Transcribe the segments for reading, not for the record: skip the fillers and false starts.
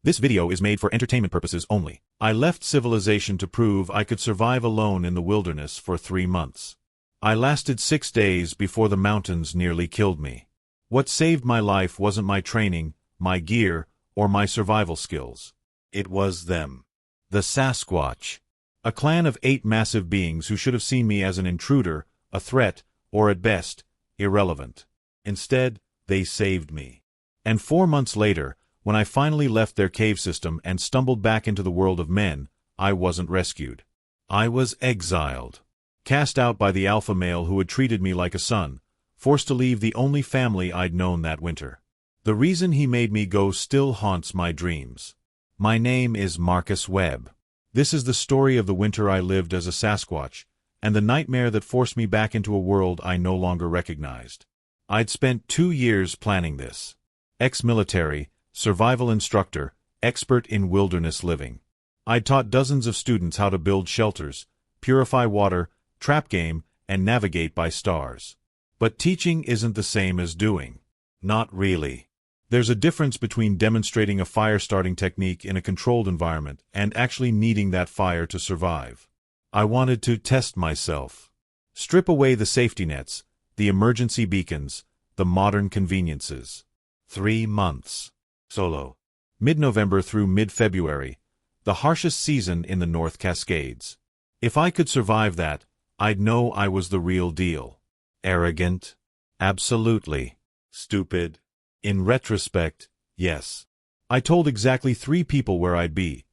This video is made for entertainment purposes only. I left civilization to prove I could survive alone in the wilderness for 3 months. I lasted 6 days before the mountains nearly killed me. What saved my life wasn't my training, my gear, or my survival skills. It was them. The Sasquatch. A clan of 8 massive beings who should have seen me as an intruder, a threat, or at best, irrelevant. Instead, they saved me. And 4 months later, when I finally left their cave system and stumbled back into the world of men, I wasn't rescued. I was exiled. Cast out by the alpha male who had treated me like a son, forced to leave the only family I'd known that winter. The reason he made me go still haunts my dreams. My name is Marcus Webb. This is the story of the winter I lived as a Sasquatch, and the nightmare that forced me back into a world I no longer recognized. I'd spent 2 years planning this. Ex-military, survival instructor, expert in wilderness living. I'd taught dozens of students how to build shelters, purify water, trap game, and navigate by stars. But teaching isn't the same as doing. Not really. There's a difference between demonstrating a fire-starting technique in a controlled environment and actually needing that fire to survive. I wanted to test myself. Strip away the safety nets, the emergency beacons, the modern conveniences. 3 months. Solo. Mid-November through mid-February, the harshest season in the North Cascades. If I could survive that, I'd know I was the real deal. Arrogant? Absolutely. Stupid? In retrospect, yes. I told exactly 3 people where I'd be.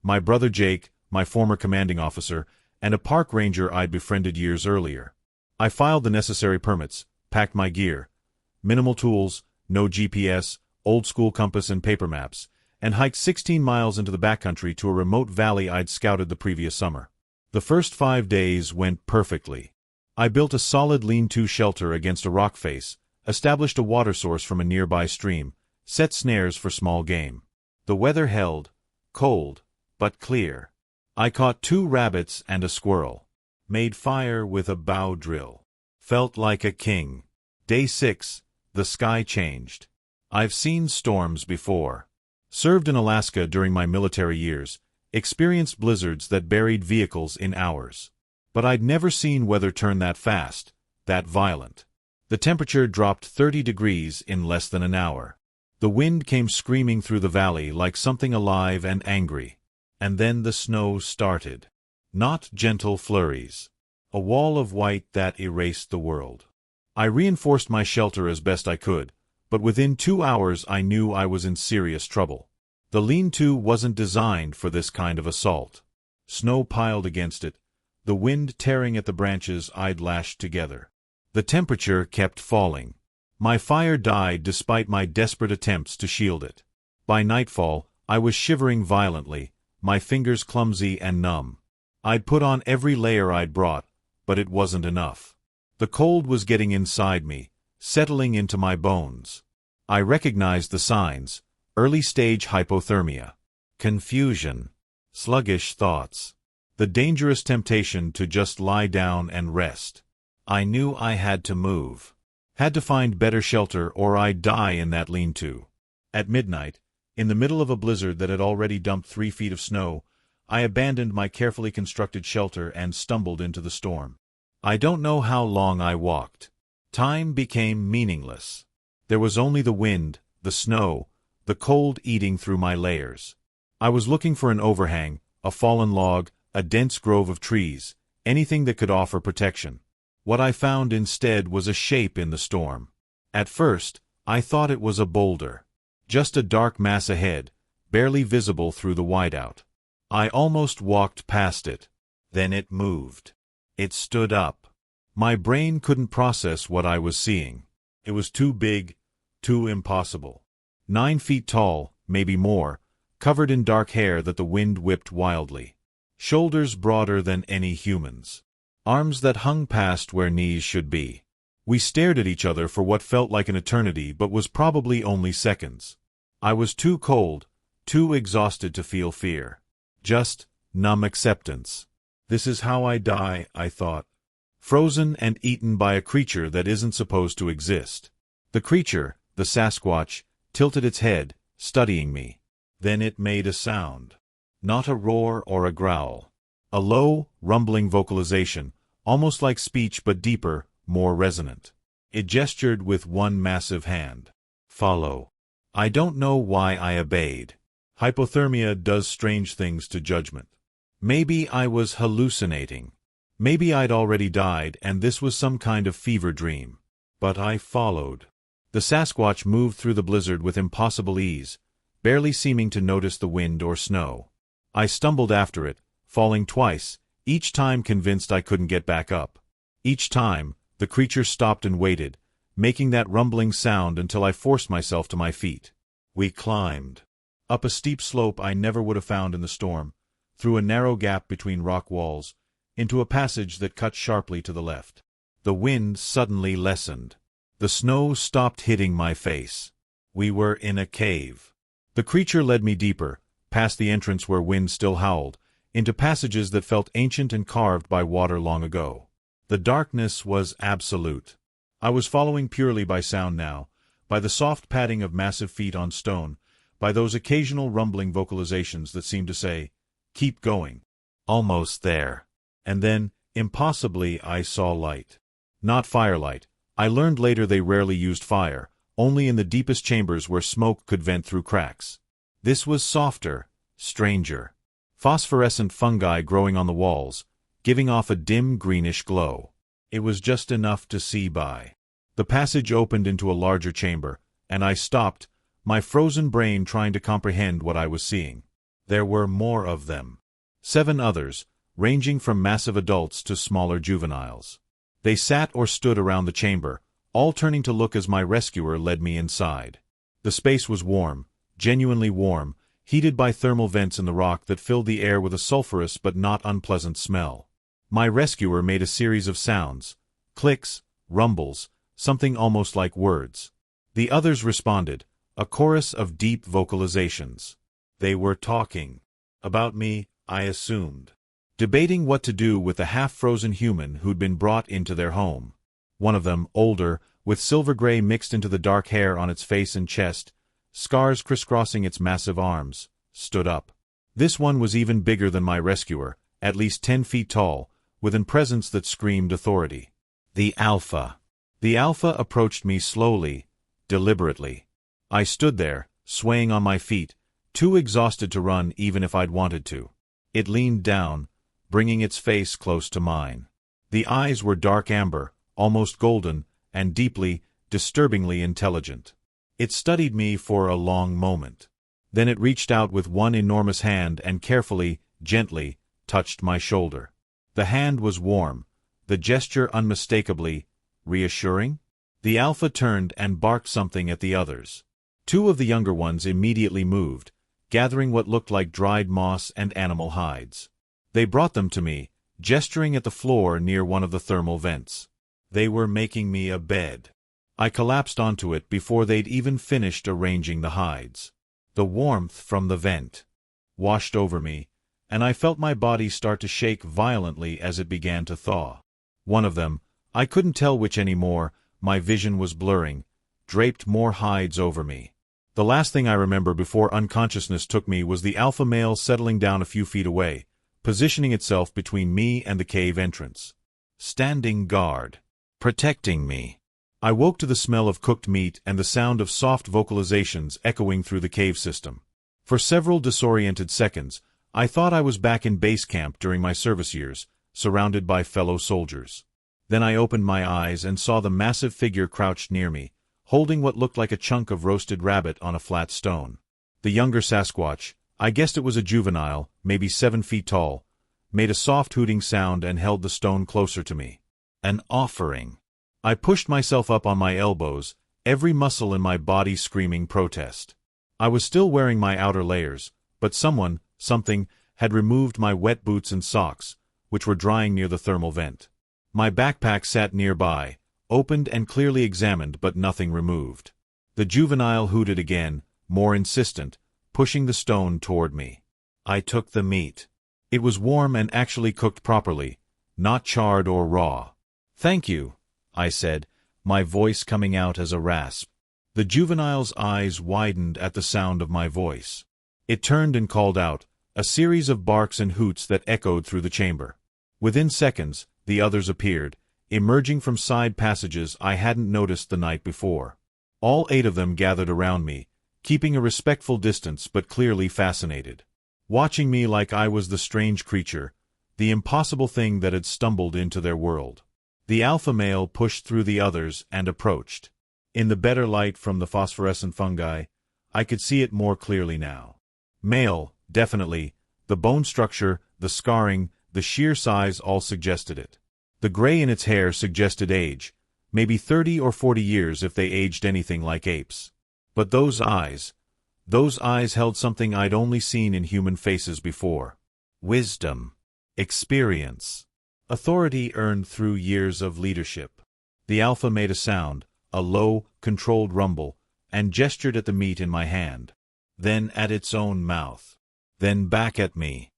My brother Jake, my former commanding officer, and a park ranger I'd befriended years earlier. I filed the necessary permits, packed my gear. Minimal tools, no GPS, old-school compass and paper maps, and hiked 16 miles into the backcountry to a remote valley I'd scouted the previous summer. The first 5 days went perfectly. I built a solid lean-to shelter against a rock face, established a water source from a nearby stream, set snares for small game. The weather held, cold, but clear. I caught 2 rabbits and a squirrel. Made fire with a bow drill. Felt like a king. Day 6, the sky changed. I've seen storms before. Served in Alaska during my military years, experienced blizzards that buried vehicles in hours. But I'd never seen weather turn that fast, that violent. The temperature dropped 30 degrees in less than an hour. The wind came screaming through the valley like something alive and angry. And then the snow started. Not gentle flurries. A wall of white that erased the world. I reinforced my shelter as best I could, but within 2 hours I knew I was in serious trouble. The lean-to wasn't designed for this kind of assault. Snow piled against it, the wind tearing at the branches I'd lashed together. The temperature kept falling. My fire died despite my desperate attempts to shield it. By nightfall, I was shivering violently, my fingers clumsy and numb. I'd put on every layer I'd brought, but it wasn't enough. The cold was getting inside me, settling into my bones. I recognized the signs: early-stage hypothermia, confusion, sluggish thoughts, the dangerous temptation to just lie down and rest. I knew I had to move. Had to find better shelter or I'd die in that lean-to. At midnight, in the middle of a blizzard that had already dumped 3 feet of snow, I abandoned my carefully constructed shelter and stumbled into the storm. I don't know how long I walked. Time became meaningless. There was only the wind, the snow, the cold eating through my layers. I was looking for an overhang, a fallen log, a dense grove of trees, anything that could offer protection. What I found instead was a shape in the storm. At first, I thought it was a boulder. Just a dark mass ahead, barely visible through the whiteout. I almost walked past it. Then it moved. It stood up. My brain couldn't process what I was seeing. It was too big, too impossible. 9 feet tall, maybe more, covered in dark hair that the wind whipped wildly. Shoulders broader than any human's. Arms that hung past where knees should be. We stared at each other for what felt like an eternity but was probably only seconds. I was too cold, too exhausted to feel fear. Just numb acceptance. This is how I die, I thought. Frozen and eaten by a creature that isn't supposed to exist. The creature, the Sasquatch, tilted its head, studying me. Then it made a sound. Not a roar or a growl. A low, rumbling vocalization, almost like speech but deeper, more resonant. It gestured with one massive hand. Follow. I don't know why I obeyed. Hypothermia does strange things to judgment. Maybe I was hallucinating. Maybe I'd already died and this was some kind of fever dream. But I followed. The Sasquatch moved through the blizzard with impossible ease, barely seeming to notice the wind or snow. I stumbled after it, falling twice, each time convinced I couldn't get back up. Each time, the creature stopped and waited, making that rumbling sound until I forced myself to my feet. We climbed. Up a steep slope I never would have found in the storm, through a narrow gap between rock walls, into a passage that cut sharply to the left. The wind suddenly lessened. The snow stopped hitting my face. We were in a cave. The creature led me deeper, past the entrance where wind still howled, into passages that felt ancient and carved by water long ago. The darkness was absolute. I was following purely by sound now, by the soft padding of massive feet on stone, by those occasional rumbling vocalizations that seemed to say, "Keep going." Almost there. And then, impossibly, I saw light. Not firelight. I learned later they rarely used fire, only in the deepest chambers where smoke could vent through cracks. This was softer, stranger. Phosphorescent fungi growing on the walls, giving off a dim greenish glow. It was just enough to see by. The passage opened into a larger chamber, and I stopped, my frozen brain trying to comprehend what I was seeing. There were more of them. 7 others, ranging from massive adults to smaller juveniles. They sat or stood around the chamber, all turning to look as my rescuer led me inside. The space was warm, genuinely warm, heated by thermal vents in the rock that filled the air with a sulphurous but not unpleasant smell. My rescuer made a series of sounds, clicks, rumbles, something almost like words. The others responded, a chorus of deep vocalizations. They were talking. About me, I assumed. Debating what to do with the half-frozen human who'd been brought into their home. One of them, older, with silver-gray mixed into the dark hair on its face and chest, scars crisscrossing its massive arms, stood up. This one was even bigger than my rescuer, at least 10 feet tall, with a presence that screamed authority. The Alpha. The Alpha approached me slowly, deliberately. I stood there, swaying on my feet, too exhausted to run even if I'd wanted to. It leaned down, bringing its face close to mine. The eyes were dark amber, almost golden, and deeply, disturbingly intelligent. It studied me for a long moment. Then it reached out with one enormous hand and carefully, gently, touched my shoulder. The hand was warm, the gesture unmistakably reassuring. The Alpha turned and barked something at the others. 2 of the younger ones immediately moved, gathering what looked like dried moss and animal hides. They brought them to me, gesturing at the floor near one of the thermal vents. They were making me a bed. I collapsed onto it before they'd even finished arranging the hides. The warmth from the vent washed over me, and I felt my body start to shake violently as it began to thaw. One of them, I couldn't tell which anymore, my vision was blurring, draped more hides over me. The last thing I remember before unconsciousness took me was the alpha male settling down a few feet away, positioning itself between me and the cave entrance. Standing guard. Protecting me. I woke to the smell of cooked meat and the sound of soft vocalizations echoing through the cave system. For several disoriented seconds, I thought I was back in base camp during my service years, surrounded by fellow soldiers. Then I opened my eyes and saw the massive figure crouched near me, holding what looked like a chunk of roasted rabbit on a flat stone. The younger Sasquatch, I guessed it was a juvenile, maybe 7 feet tall, made a soft hooting sound and held the stone closer to me. An offering. I pushed myself up on my elbows, every muscle in my body screaming protest. I was still wearing my outer layers, but something, had removed my wet boots and socks, which were drying near the thermal vent. My backpack sat nearby, opened and clearly examined but nothing removed. The juvenile hooted again, more insistent, pushing the stone toward me. I took the meat. It was warm and actually cooked properly, not charred or raw. "Thank you," I said, my voice coming out as a rasp. The juvenile's eyes widened at the sound of my voice. It turned and called out, a series of barks and hoots that echoed through the chamber. Within seconds, the others appeared, emerging from side passages I hadn't noticed the night before. All 8 of them gathered around me, keeping a respectful distance but clearly fascinated. Watching me like I was the strange creature, the impossible thing that had stumbled into their world. The alpha male pushed through the others and approached. In the better light from the phosphorescent fungi, I could see it more clearly now. Male, definitely. The bone structure, the scarring, the sheer size all suggested it. The gray in its hair suggested age, maybe 30 or 40 years if they aged anything like apes. But those eyes held something I'd only seen in human faces before. Wisdom. Experience. Authority earned through years of leadership. The alpha made a sound, a low, controlled rumble, and gestured at the meat in my hand. Then at its own mouth. Then back at me.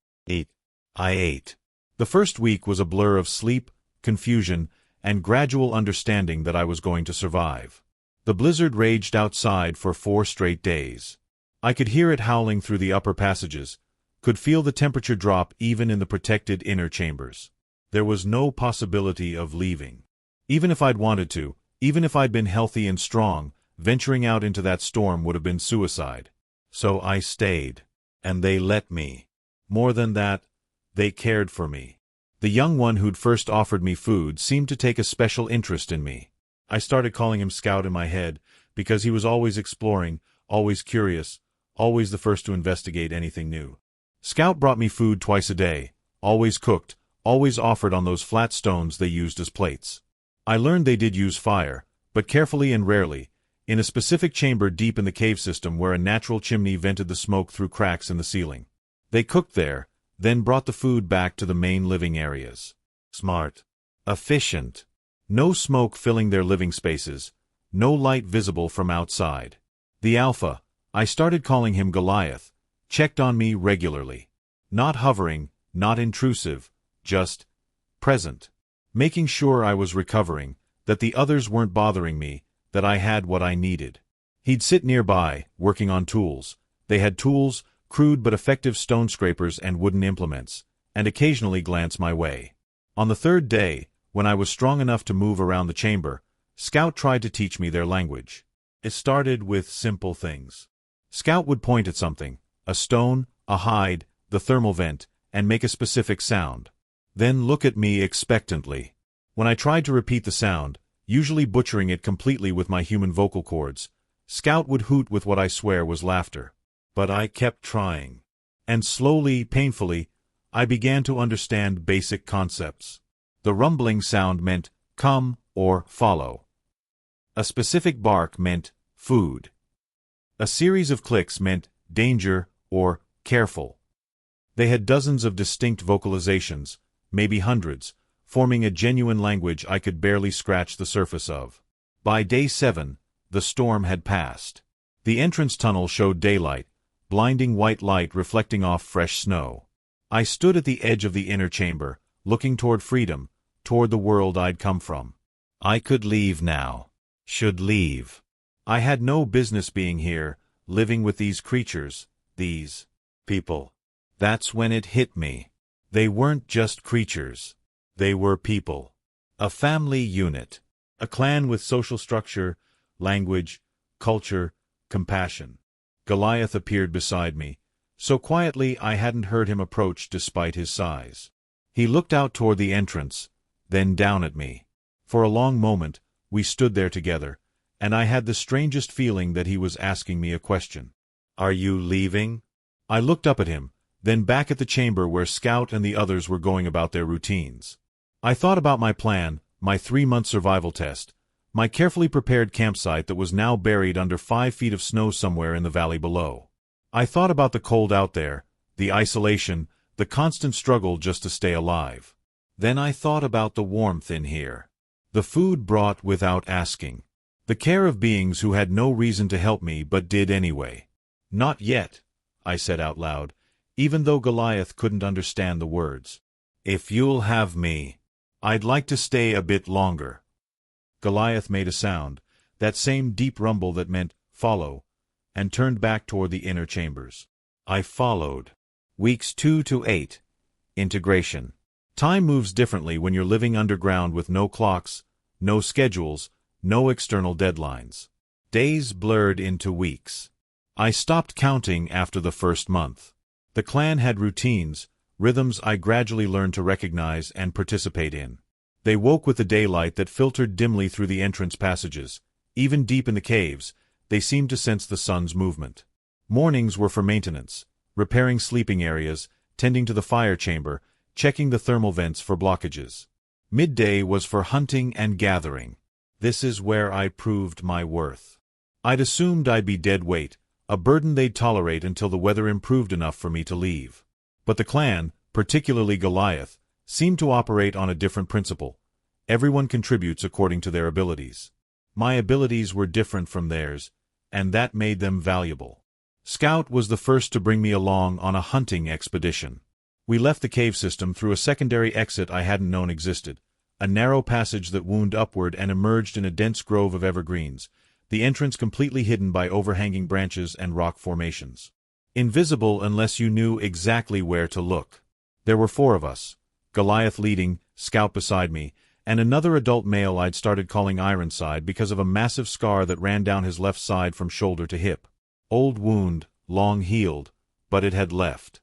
I ate. The first week was a blur of sleep, confusion, and gradual understanding that I was going to survive. The blizzard raged outside for 4 straight days. I could hear it howling through the upper passages, could feel the temperature drop even in the protected inner chambers. There was no possibility of leaving. Even if I'd wanted to, even if I'd been healthy and strong, venturing out into that storm would have been suicide. So I stayed. And they let me. More than that, they cared for me. The young one who'd first offered me food seemed to take a special interest in me. I started calling him Scout in my head, because he was always exploring, always curious, always the first to investigate anything new. Scout brought me food twice a day, always cooked, always offered on those flat stones they used as plates. I learned they did use fire, but carefully and rarely, in a specific chamber deep in the cave system where a natural chimney vented the smoke through cracks in the ceiling. They cooked there, then brought the food back to the main living areas. Smart. Efficient. No smoke filling their living spaces, no light visible from outside. The alpha, I started calling him Goliath, checked on me regularly. Not hovering, not intrusive, just present. Making sure I was recovering, that the others weren't bothering me, that I had what I needed. He'd sit nearby, working on tools. They had tools, crude but effective stone scrapers and wooden implements, and occasionally glance my way. On the 3rd day, when I was strong enough to move around the chamber, Scout tried to teach me their language. It started with simple things. Scout would point at something, a stone, a hide, the thermal vent, and make a specific sound. Then look at me expectantly. When I tried to repeat the sound, usually butchering it completely with my human vocal cords, Scout would hoot with what I swear was laughter. But I kept trying. And slowly, painfully, I began to understand basic concepts. The rumbling sound meant come or follow. A specific bark meant food. A series of clicks meant danger or careful. They had dozens of distinct vocalizations, maybe hundreds, forming a genuine language I could barely scratch the surface of. By day 7, the storm had passed. The entrance tunnel showed daylight, blinding white light reflecting off fresh snow. I stood at the edge of the inner chamber, looking toward freedom, toward the world I'd come from. I could leave now. Should leave. I had no business being here, living with these creatures, these people. That's when it hit me. They weren't just creatures. They were people. A family unit. A clan with social structure, language, culture, compassion. Goliath appeared beside me, so quietly I hadn't heard him approach despite his size. He looked out toward the entrance, then down at me. For a long moment, we stood there together, and I had the strangest feeling that he was asking me a question. Are you leaving? I looked up at him, then back at the chamber where Scout and the others were going about their routines. I thought about my plan, my 3-month survival test, my carefully prepared campsite that was now buried under 5 feet of snow somewhere in the valley below. I thought about the cold out there, the isolation, the constant struggle just to stay alive. Then I thought about the warmth in here. The food brought without asking. The care of beings who had no reason to help me but did anyway. Not yet, I said out loud, even though Goliath couldn't understand the words. If you'll have me, I'd like to stay a bit longer. Goliath made a sound, that same deep rumble that meant follow, and turned back toward the inner chambers. I followed. Weeks 2 to 8. Integration. Time moves differently when you're living underground with no clocks, no schedules, no external deadlines. Days blurred into weeks. I stopped counting after the first month. The clan had routines, rhythms I gradually learned to recognize and participate in. They woke with the daylight that filtered dimly through the entrance passages. Even deep in the caves, they seemed to sense the sun's movement. Mornings were for maintenance, repairing sleeping areas, tending to the fire chamber, checking the thermal vents for blockages. Midday was for hunting and gathering. This is where I proved my worth. I'd assumed I'd be dead weight, a burden they'd tolerate until the weather improved enough for me to leave. But the clan, particularly Goliath, seemed to operate on a different principle. Everyone contributes according to their abilities. My abilities were different from theirs, and that made them valuable. Scout was the first to bring me along on a hunting expedition. We left the cave system through a secondary exit I hadn't known existed, a narrow passage that wound upward and emerged in a dense grove of evergreens, the entrance completely hidden by overhanging branches and rock formations. Invisible unless you knew exactly where to look. There were 4 of us, Goliath leading, Scout beside me, and another adult male I'd started calling Ironside because of a massive scar that ran down his left side from shoulder to hip. Old wound, long healed, but it had left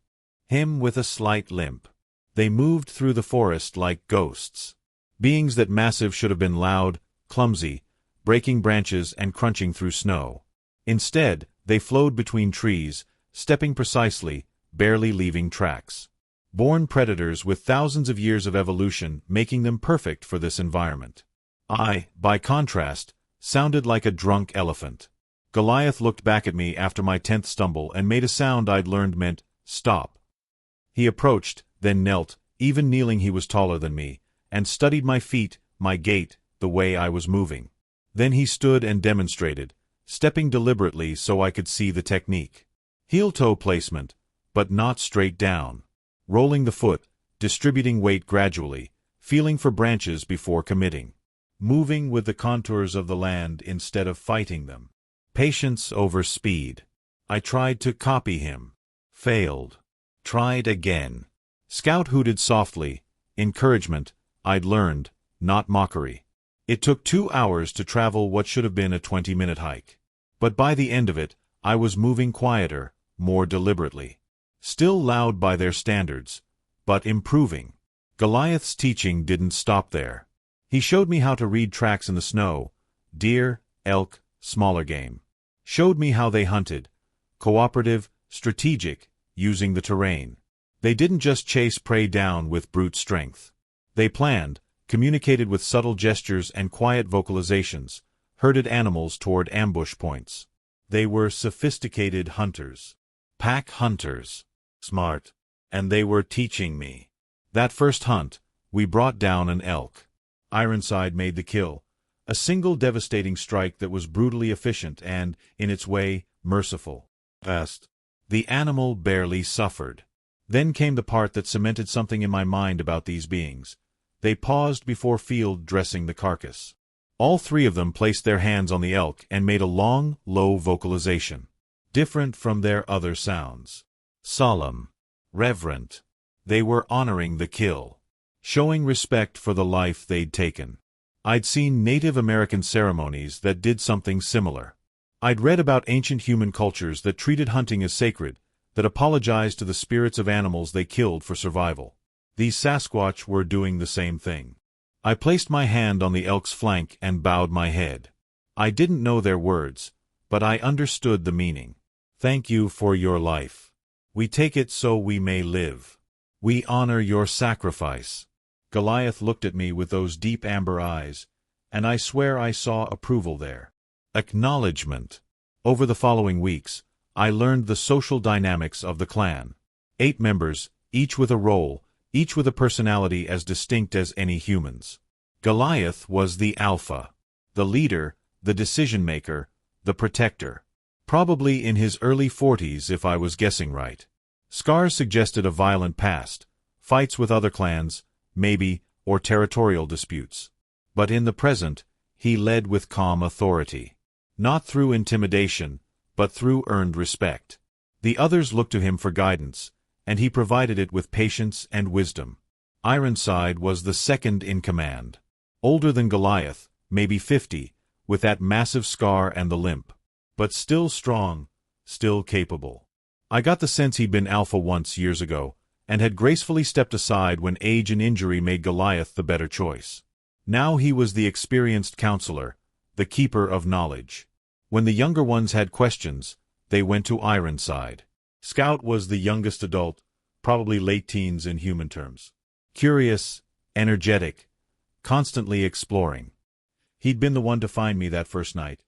him with a slight limp. They moved through the forest like ghosts. Beings that massive should have been loud, clumsy, breaking branches and crunching through snow. Instead, they flowed between trees, stepping precisely, barely leaving tracks. Born predators with thousands of years of evolution making them perfect for this environment. I, by contrast, sounded like a drunk elephant. Goliath looked back at me after my 10th stumble and made a sound I'd learned meant, stop. He approached, then knelt, even kneeling he was taller than me, and studied my feet, my gait, the way I was moving. Then he stood and demonstrated, stepping deliberately so I could see the technique. Heel-toe placement, but not straight down. Rolling the foot, distributing weight gradually, feeling for branches before committing. Moving with the contours of the land instead of fighting them. Patience over speed. I tried to copy him. Failed. Tried again. Scout hooted softly. Encouragement, I'd learned, not mockery. It took 2 hours to travel what should have been a 20-minute hike. But by the end of it, I was moving quieter, more deliberately. Still loud by their standards, but improving. Goliath's teaching didn't stop there. He showed me how to read tracks in the snow, deer, elk, smaller game. Showed me how they hunted, cooperative, strategic, using the terrain. They didn't just chase prey down with brute strength. They planned, communicated with subtle gestures and quiet vocalizations, herded animals toward ambush points. They were sophisticated hunters. Pack hunters. Smart. And they were teaching me. That first hunt, we brought down an elk. Ironside made the kill. A single devastating strike that was brutally efficient and, in its way, merciful. Fast. The animal barely suffered. Then came the part that cemented something in my mind about these beings. They paused before field dressing the carcass. All 3 of them placed their hands on the elk and made a long, low vocalization. Different from their other sounds. Solemn. Reverent. They were honoring the kill. Showing respect for the life they'd taken. I'd seen Native American ceremonies that did something similar. I'd read about ancient human cultures that treated hunting as sacred, that apologized to the spirits of animals they killed for survival. These Sasquatch were doing the same thing. I placed my hand on the elk's flank and bowed my head. I didn't know their words, but I understood the meaning. Thank you for your life. We take it so we may live. We honor your sacrifice. Goliath looked at me with those deep amber eyes, and I swear I saw approval there. Acknowledgement. Over the following weeks, I learned the social dynamics of the clan. 8 members, each with a role, each with a personality as distinct as any human's. Goliath was the alpha, the leader, the decision-maker, the protector. Probably in his early 40s if I was guessing right. Scars suggested a violent past, fights with other clans, maybe, or territorial disputes. But in the present, he led with calm authority. Not through intimidation, but through earned respect. The others looked to him for guidance, and he provided it with patience and wisdom. Ironside was the second in command. Older than Goliath, maybe 50, with that massive scar and the limp. But still strong, still capable. I got the sense he'd been alpha once years ago, and had gracefully stepped aside when age and injury made Goliath the better choice. Now he was the experienced counselor, the keeper of knowledge. When the younger ones had questions, they went to Ironside. Scout was the youngest adult, probably late teens in human terms. Curious, energetic, constantly exploring. He'd been the one to find me that first night.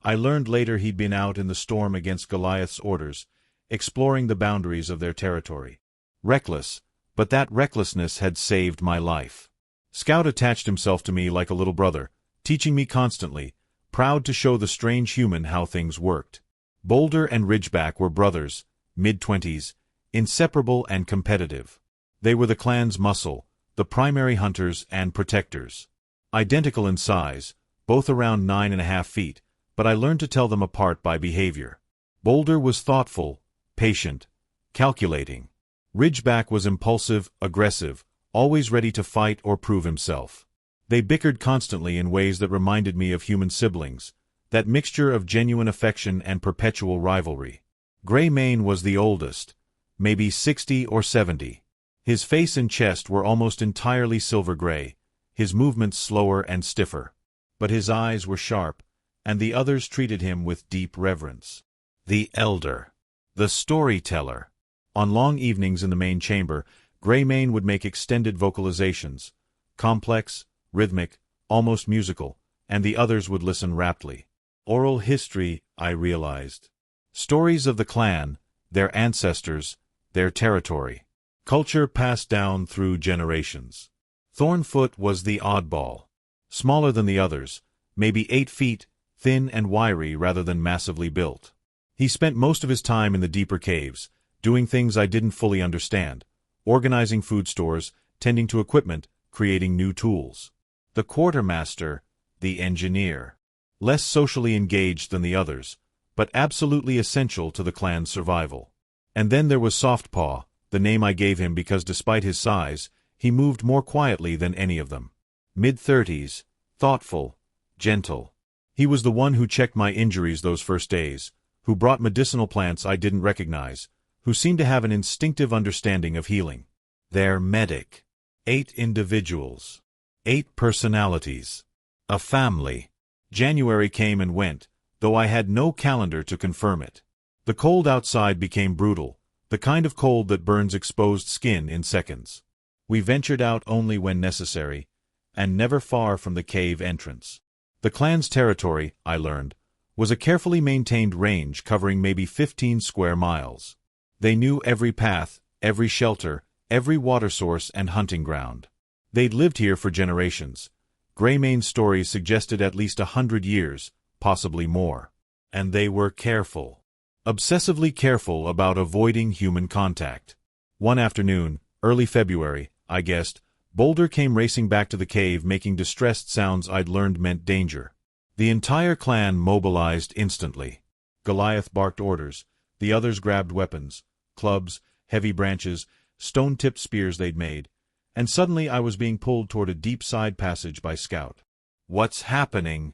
I learned later he'd been out in the storm against Goliath's orders, exploring the boundaries of their territory. Reckless, but that recklessness had saved my life. Scout attached himself to me like a little brother, teaching me constantly, proud to show the strange human how things worked. Boulder and Ridgeback were brothers, mid-20s, inseparable and competitive. They were the clan's muscle, the primary hunters and protectors. Identical in size, both around 9.5 feet, but I learned to tell them apart by behavior. Boulder was thoughtful, patient, calculating. Ridgeback was impulsive, aggressive, always ready to fight or prove himself. They bickered constantly in ways that reminded me of human siblings, that mixture of genuine affection and perpetual rivalry. Gray Mane was the oldest, maybe 60 or 70. His face and chest were almost entirely silver gray, his movements slower and stiffer. But his eyes were sharp, and the others treated him with deep reverence. The elder. The storyteller. On long evenings in the main chamber, Gray Mane would make extended vocalizations, complex, rhythmic, almost musical, and the others would listen raptly. Oral history, I realized. Stories of the clan, their ancestors, their territory. Culture passed down through generations. Thornfoot was the oddball. Smaller than the others, maybe 8 feet, thin and wiry rather than massively built. He spent most of his time in the deeper caves, doing things I didn't fully understand, organizing food stores, tending to equipment, creating new tools. The quartermaster, the engineer. Less socially engaged than the others, but absolutely essential to the clan's survival. And then there was Softpaw, the name I gave him because despite his size, he moved more quietly than any of them. Mid-30s, thoughtful, gentle. He was the one who checked my injuries those first days, who brought medicinal plants I didn't recognize, who seemed to have an instinctive understanding of healing. Their medic. 8 individuals. 8 personalities. A family. January came and went, though I had no calendar to confirm it. The cold outside became brutal, the kind of cold that burns exposed skin in seconds. We ventured out only when necessary, and never far from the cave entrance. The clan's territory, I learned, was a carefully maintained range covering maybe 15 square miles. They knew every path, every shelter, every water source and hunting ground. They'd lived here for generations. Gray Mane's stories suggested at least 100 years, possibly more. And they were careful. Obsessively careful about avoiding human contact. One afternoon, early February, I guessed, Boulder came racing back to the cave making distressed sounds I'd learned meant danger. The entire clan mobilized instantly. Goliath barked orders, the others grabbed weapons, clubs, heavy branches, stone-tipped spears they'd made, and suddenly I was being pulled toward a deep side passage by Scout. "What's happening?"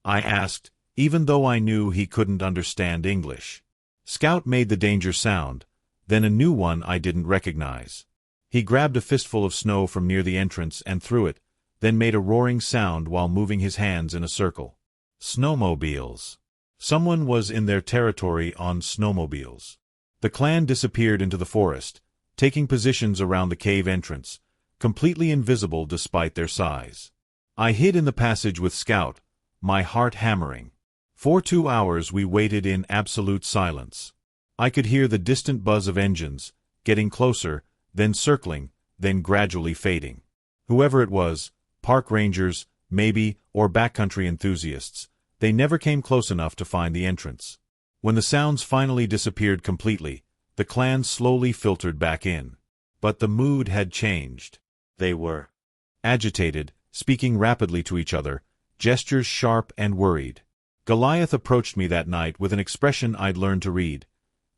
I asked, even though I knew he couldn't understand English. Scout made the danger sound, then a new one I didn't recognize. He grabbed a fistful of snow from near the entrance and threw it, then made a roaring sound while moving his hands in a circle. Snowmobiles. Someone was in their territory on snowmobiles. The clan disappeared into the forest, taking positions around the cave entrance, completely invisible despite their size. I hid in the passage with Scout, my heart hammering. For 2 hours we waited in absolute silence. I could hear the distant buzz of engines, getting closer, then circling, then gradually fading. Whoever it was, park rangers, maybe, or backcountry enthusiasts, they never came close enough to find the entrance. When the sounds finally disappeared completely, the clan slowly filtered back in. But the mood had changed. They were agitated, speaking rapidly to each other, gestures sharp and worried. Goliath approached me that night with an expression I'd learned to read.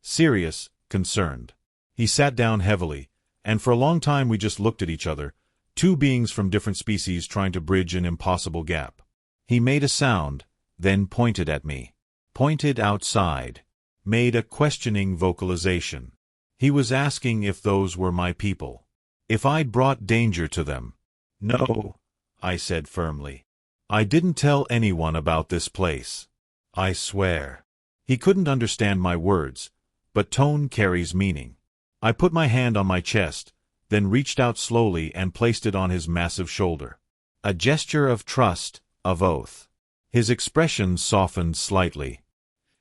serious, concerned. He sat down heavily, and for a long time we just looked at each other, two beings from different species trying to bridge an impossible gap. He made a sound, then pointed at me. Pointed outside. Made a questioning vocalization. He was asking if those were my people. If I'd brought danger to them. No, I said firmly. I didn't tell anyone about this place. I swear. He couldn't understand my words, but tone carries meaning. I put my hand on my chest, then reached out slowly and placed it on his massive shoulder. A gesture of trust, of oath. His expression softened slightly.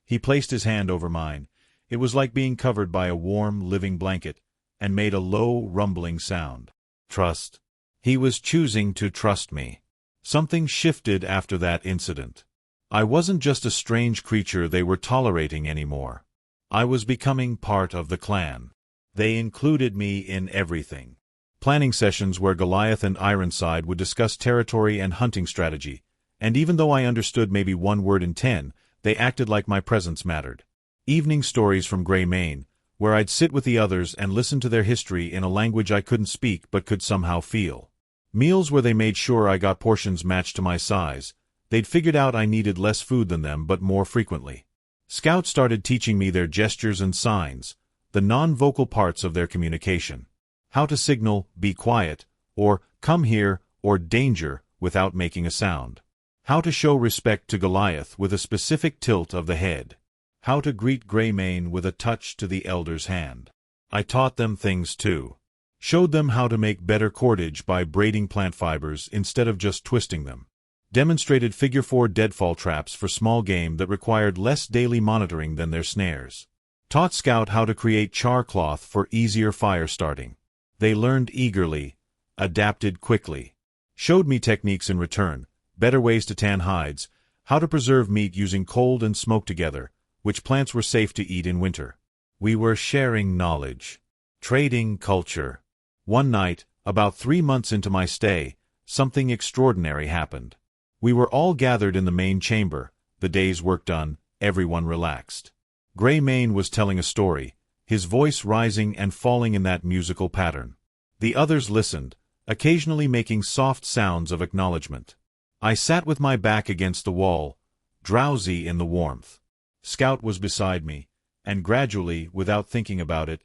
He placed his hand over mine. It was like being covered by a warm, living blanket, and made a low, rumbling sound. Trust. He was choosing to trust me. Something shifted after that incident. I wasn't just a strange creature they were tolerating anymore. I was becoming part of the clan. They included me in everything. Planning sessions where Goliath and Ironside would discuss territory and hunting strategy, and even though I understood maybe one word in 10, they acted like my presence mattered. Evening stories from Grey Mane, where I'd sit with the others and listen to their history in a language I couldn't speak but could somehow feel. Meals where they made sure I got portions matched to my size. They'd figured out I needed less food than them but more frequently. Scouts started teaching me their gestures and signs, the non-vocal parts of their communication. How to signal, be quiet, or come here, or danger, without making a sound. How to show respect to Goliath with a specific tilt of the head. How to greet Grey Mane with a touch to the elder's hand. I taught them things too. Showed them how to make better cordage by braiding plant fibers instead of just twisting them. Demonstrated figure 4 deadfall traps for small game that required less daily monitoring than their snares. Taught Scout how to create char cloth for easier fire starting. They learned eagerly, adapted quickly. Showed me techniques in return, better ways to tan hides, how to preserve meat using cold and smoke together, which plants were safe to eat in winter. We were sharing knowledge. Trading culture. One night, about 3 months into my stay, something extraordinary happened. We were all gathered in the main chamber, the day's work done, everyone relaxed. Grey Mane was telling a story, his voice rising and falling in that musical pattern. The others listened, occasionally making soft sounds of acknowledgement. I sat with my back against the wall, drowsy in the warmth. Scout was beside me, and gradually, without thinking about it,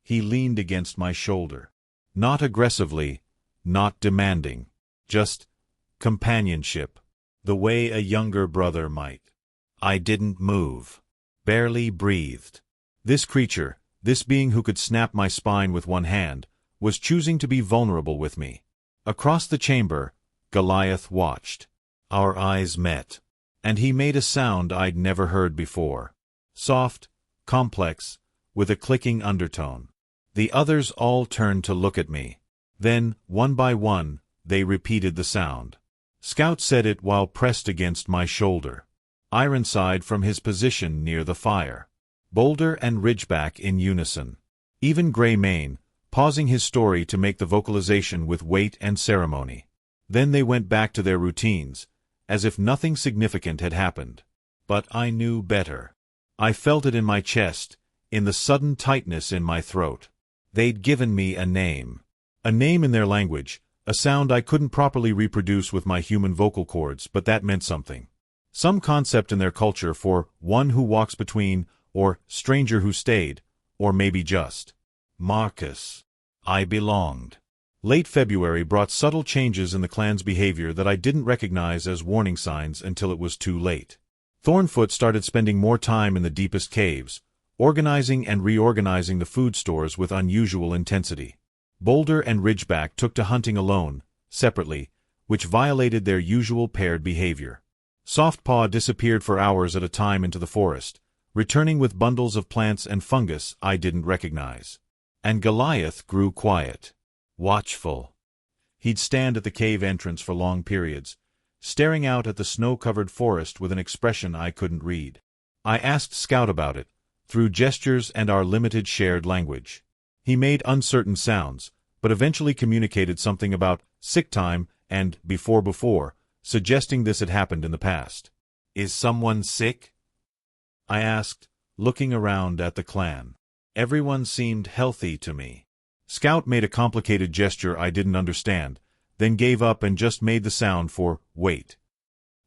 he leaned against my shoulder. Not aggressively, not demanding, just companionship, the way a younger brother might. I didn't move, barely breathed. This creature, this being who could snap my spine with one hand, was choosing to be vulnerable with me. Across the chamber, Goliath watched. Our eyes met, and he made a sound I'd never heard before. Soft, complex, with a clicking undertone. The others all turned to look at me. Then, one by one, they repeated the sound. Scout said it while pressed against my shoulder. Ironside from his position near the fire. Boulder and Ridgeback in unison. Even Grey Mane, pausing his story to make the vocalization with weight and ceremony. Then they went back to their routines, as if nothing significant had happened. But I knew better. I felt it in my chest, in the sudden tightness in my throat. They'd given me a name. A name in their language, a sound I couldn't properly reproduce with my human vocal cords, but that meant something. Some concept in their culture for one who walks between, or stranger who stayed, or maybe just Marcus. I belonged. Late February brought subtle changes in the clan's behavior that I didn't recognize as warning signs until it was too late. Thornfoot started spending more time in the deepest caves, organizing and reorganizing the food stores with unusual intensity. Boulder and Ridgeback took to hunting alone, separately, which violated their usual paired behavior. Softpaw disappeared for hours at a time into the forest, returning with bundles of plants and fungus I didn't recognize. And Goliath grew quiet, watchful. He'd stand at the cave entrance for long periods, staring out at the snow-covered forest with an expression I couldn't read. I asked Scout about it, through gestures and our limited shared language. He made uncertain sounds, but eventually communicated something about sick time and before, suggesting this had happened in the past. Is someone sick? I asked, looking around at the clan. Everyone seemed healthy to me. Scout made a complicated gesture I didn't understand, then gave up and just made the sound for wait.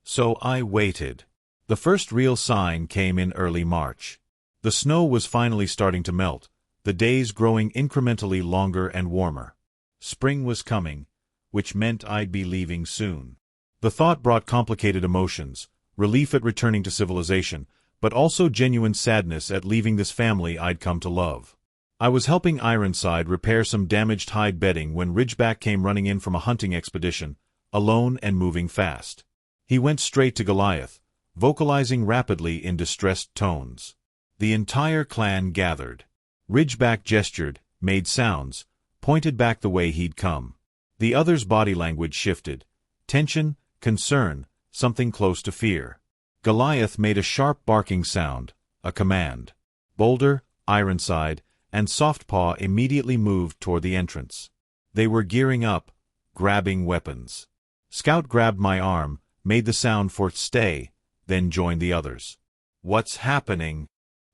So I waited. The first real sign came in early March. The snow was finally starting to melt, the days growing incrementally longer and warmer. Spring was coming, which meant I'd be leaving soon. The thought brought complicated emotions, relief at returning to civilization, but also genuine sadness at leaving this family I'd come to love. I was helping Ironside repair some damaged hide bedding when Ridgeback came running in from a hunting expedition, alone and moving fast. He went straight to Goliath, vocalizing rapidly in distressed tones. The entire clan gathered. Ridgeback gestured, made sounds, pointed back the way he'd come. The others' body language shifted. Tension, concern, something close to fear. Goliath made a sharp barking sound, a command. Boulder, Ironside, and Softpaw immediately moved toward the entrance. They were gearing up, grabbing weapons. Scout grabbed my arm, made the sound for stay, then joined the others. "What's happening?"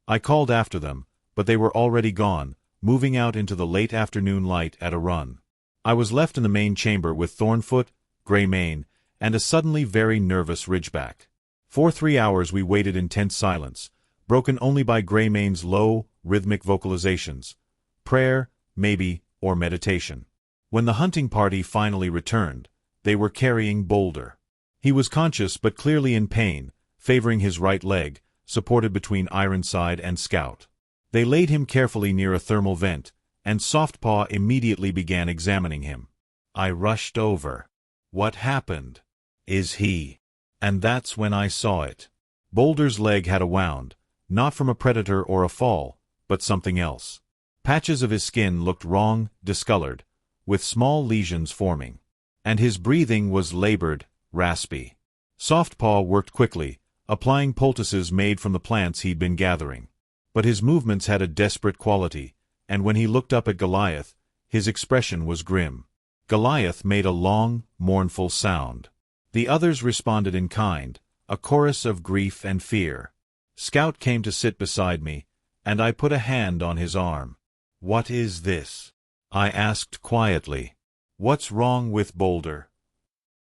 I called after them, but they were already gone, moving out into the late afternoon light at a run. I was left in the main chamber with Thornfoot, Greymane, and a suddenly very nervous Ridgeback. For 3 hours we waited in tense silence, broken only by Greymane's low, rhythmic vocalizations. Prayer, maybe, or meditation. When the hunting party finally returned, they were carrying Boulder. He was conscious but clearly in pain, favoring his right leg, supported between Ironside and Scout. They laid him carefully near a thermal vent, and Softpaw immediately began examining him. I rushed over. "What happened? Is he?" And that's when I saw it. Boulder's leg had a wound, not from a predator or a fall, but something else. Patches of his skin looked wrong, discolored, with small lesions forming. And his breathing was labored, raspy. Softpaw worked quickly, applying poultices made from the plants he'd been gathering. But his movements had a desperate quality, and when he looked up at Goliath, his expression was grim. Goliath made a long, mournful sound. The others responded in kind, a chorus of grief and fear. Scout came to sit beside me, and I put a hand on his arm. "What is this?" I asked quietly. "What's wrong with Boulder?"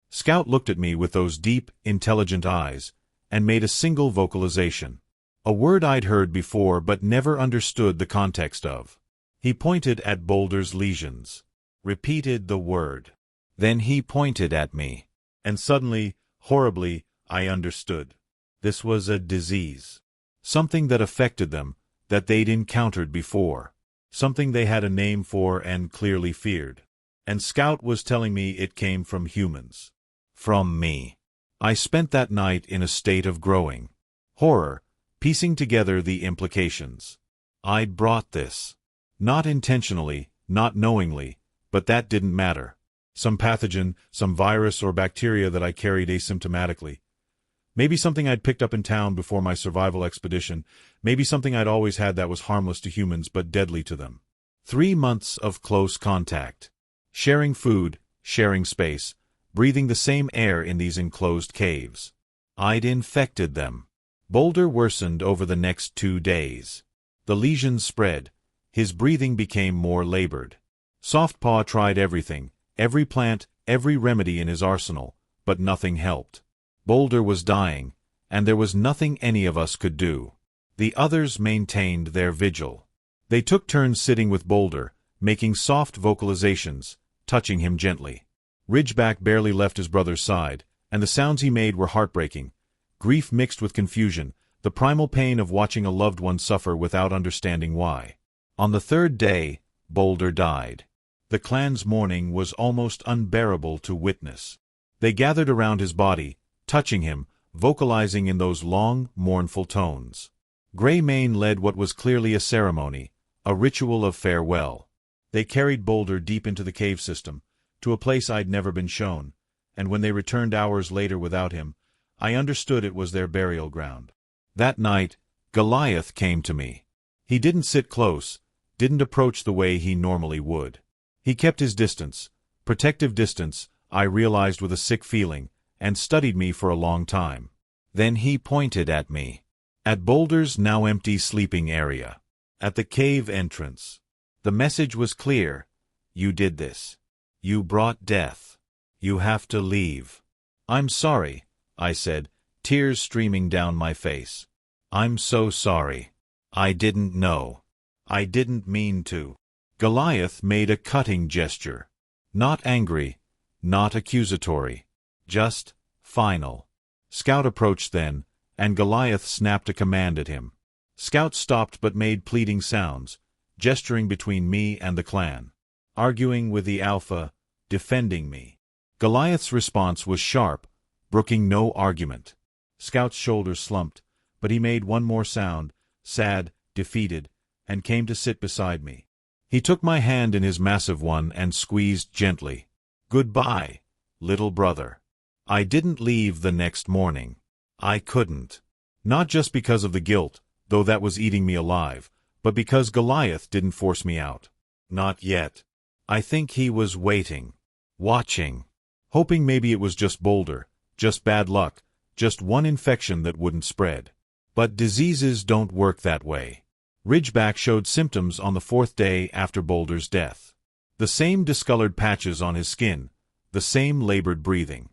Scout looked at me with those deep, intelligent eyes, and made a single vocalization. A word I'd heard before but never understood the context of. He pointed at Boulder's lesions. Repeated the word. Then he pointed at me. And suddenly, horribly, I understood. This was a disease. Something that affected them, that they'd encountered before. Something they had a name for and clearly feared. And Scout was telling me it came from humans. From me. I spent that night in a state of growing horror, piecing together the implications. I'd brought this. Not intentionally, not knowingly, but that didn't matter. Some pathogen, some virus or bacteria that I carried asymptomatically. Maybe something I'd picked up in town before my survival expedition, maybe something I'd always had that was harmless to humans but deadly to them. 3 months of close contact. Sharing food, sharing space, breathing the same air in these enclosed caves. I'd infected them. Boulder worsened over the next 2 days. The lesions spread. His breathing became more labored. Softpaw tried everything, every plant, every remedy in his arsenal, but nothing helped. Boulder was dying, and there was nothing any of us could do. The others maintained their vigil. They took turns sitting with Boulder, making soft vocalizations, touching him gently. Ridgeback barely left his brother's side, and the sounds he made were heartbreaking. Grief mixed with confusion, the primal pain of watching a loved one suffer without understanding why. On the 3rd day, Boulder died. The clan's mourning was almost unbearable to witness. They gathered around his body, touching him, vocalizing in those long, mournful tones. Greymane led what was clearly a ceremony, a ritual of farewell. They carried Boulder deep into the cave system, to a place I'd never been shown, and when they returned hours later without him, I understood it was their burial ground. That night, Goliath came to me. He didn't sit close, didn't approach the way he normally would. He kept his distance, protective distance, I realized with a sick feeling, and studied me for a long time. Then he pointed at me. At Boulder's now empty sleeping area. At the cave entrance. The message was clear. You did this. You brought death. You have to leave. I'm sorry, I said, tears streaming down my face. I'm so sorry. I didn't know. I didn't mean to. Goliath made a cutting gesture. Not angry, not accusatory. Just final. Scout approached then, and Goliath snapped a command at him. Scout stopped but made pleading sounds, gesturing between me and the clan. Arguing with the Alpha, defending me. Goliath's response was sharp, brooking no argument. Scout's shoulders slumped, but he made one more sound, sad, defeated, and came to sit beside me. He took my hand in his massive one and squeezed gently. Goodbye, little brother. I didn't leave the next morning. I couldn't. Not just because of the guilt, though that was eating me alive, but because Goliath didn't force me out. Not yet. I think he was waiting. Watching. Hoping maybe it was just Boulder, just bad luck, just one infection that wouldn't spread. But diseases don't work that way. Ridgeback showed symptoms on the 4th day after Boulder's death. The same discolored patches on his skin, the same labored breathing.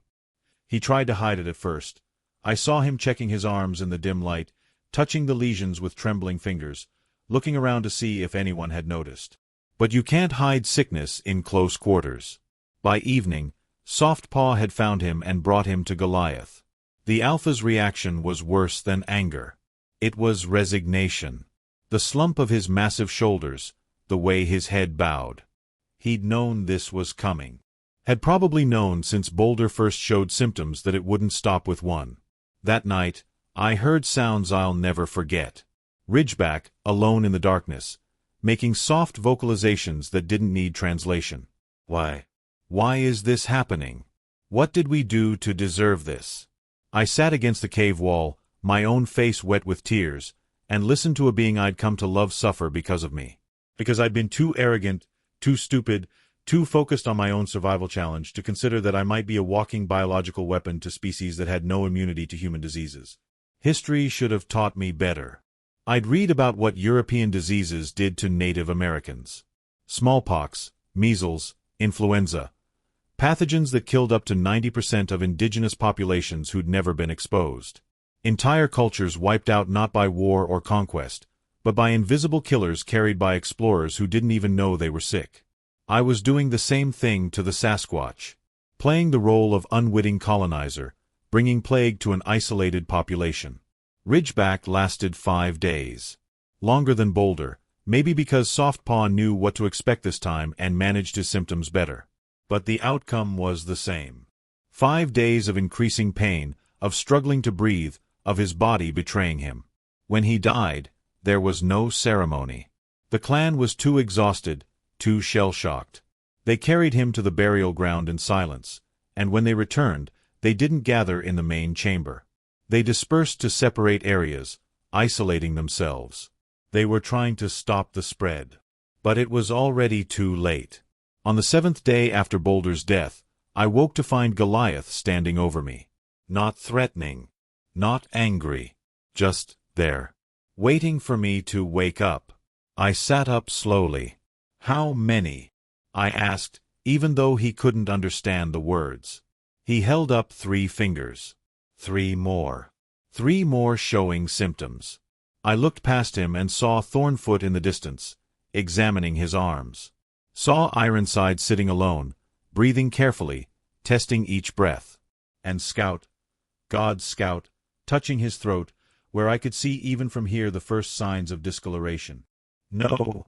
He tried to hide it at first. I saw him checking his arms in the dim light, touching the lesions with trembling fingers, looking around to see if anyone had noticed. But you can't hide sickness in close quarters. By evening, Soft Paw had found him and brought him to Goliath. The Alpha's reaction was worse than anger. It was resignation. The slump of his massive shoulders, the way his head bowed. He'd known this was coming. Had probably known since Boulder first showed symptoms that it wouldn't stop with one. That night, I heard sounds I'll never forget. Ridgeback, alone in the darkness, making soft vocalizations that didn't need translation. Why? Why is this happening? What did we do to deserve this? I sat against the cave wall, my own face wet with tears, and listened to a being I'd come to love suffer because of me. Because I'd been too arrogant, too stupid, too focused on my own survival challenge to consider that I might be a walking biological weapon to species that had no immunity to human diseases. History should have taught me better. I'd read about what European diseases did to Native Americans. Smallpox, measles, influenza. Pathogens that killed up to 90% of indigenous populations who'd never been exposed. Entire cultures wiped out not by war or conquest, but by invisible killers carried by explorers who didn't even know they were sick. I was doing the same thing to the Sasquatch, playing the role of unwitting colonizer, bringing plague to an isolated population. Ridgeback lasted 5 days. Longer than Boulder, maybe because Soft Paw knew what to expect this time and managed his symptoms better. But the outcome was the same. 5 days of increasing pain, of struggling to breathe, of his body betraying him. When he died, there was no ceremony. The clan was too exhausted, too shell-shocked. They carried him to the burial ground in silence, and when they returned, they didn't gather in the main chamber. They dispersed to separate areas, isolating themselves. They were trying to stop the spread. But it was already too late. On the 7th day after Boulder's death, I woke to find Goliath standing over me. Not threatening, not angry, just there, waiting for me to wake up. I sat up slowly. How many? I asked, even though he couldn't understand the words. He held up 3 fingers. 3 more. 3 more showing symptoms. I looked past him and saw Thornfoot in the distance, examining his arms. Saw Ironside sitting alone, breathing carefully, testing each breath. And Scout, God's Scout, touching his throat, where I could see even from here the first signs of discoloration. No,